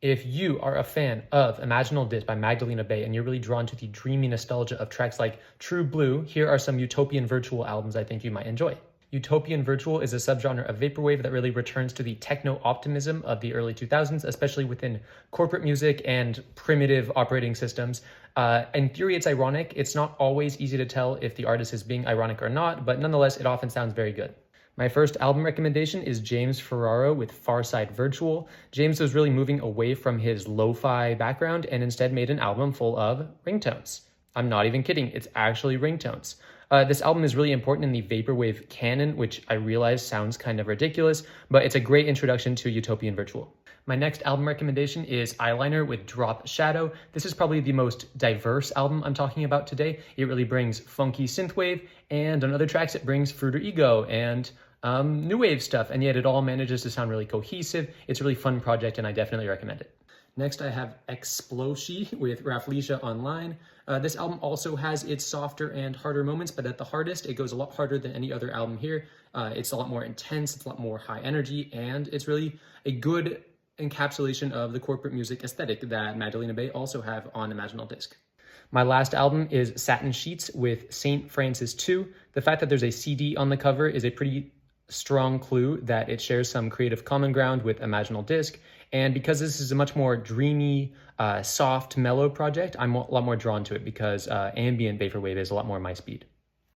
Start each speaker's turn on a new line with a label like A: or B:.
A: If you are a fan of Imaginal Disc by Magdalena Bay and you're really drawn to the dreamy nostalgia of tracks like True Blue, here are some Utopian Virtual albums I think you might enjoy. Utopian Virtual is a subgenre of vaporwave that really returns to the techno optimism of the early 2000s, especially within corporate music and primitive operating systems. In theory, it's ironic. It's not always easy to tell if the artist is being ironic or not, but nonetheless, it often sounds very good. My first album recommendation is James Ferraro with Farside Virtual. James was really moving away from his lo-fi background and instead made an album full of ringtones. I'm not even kidding, it's actually ringtones. This album is really important in the vaporwave canon, which I realize sounds kind of ridiculous, but it's a great introduction to Utopian Virtual. My next album recommendation is Eyeliner with Drop Shadow. This is probably the most diverse album I'm talking about today. It really brings funky synthwave, and on other tracks it brings Fruiter Ego and new wave stuff, and yet it all manages to sound really cohesive. It's a really fun project, and I definitely recommend it. Next, I have Exploshi with Rafflesia Online. This album also has its softer and harder moments, but at the hardest, it goes a lot harder than any other album here. It's a lot more intense, it's a lot more high energy, and it's really a good encapsulation of the corporate music aesthetic that Magdalena Bay also have on Imaginal Disc. My last album is Satin Sheets with St. Francis 2. The fact that there's a CD on the cover is a pretty strong clue that it shares some creative common ground with Imaginal Disc. And because this is a much more dreamy, soft, mellow project, I'm a lot more drawn to it because ambient vaporwave is a lot more my speed.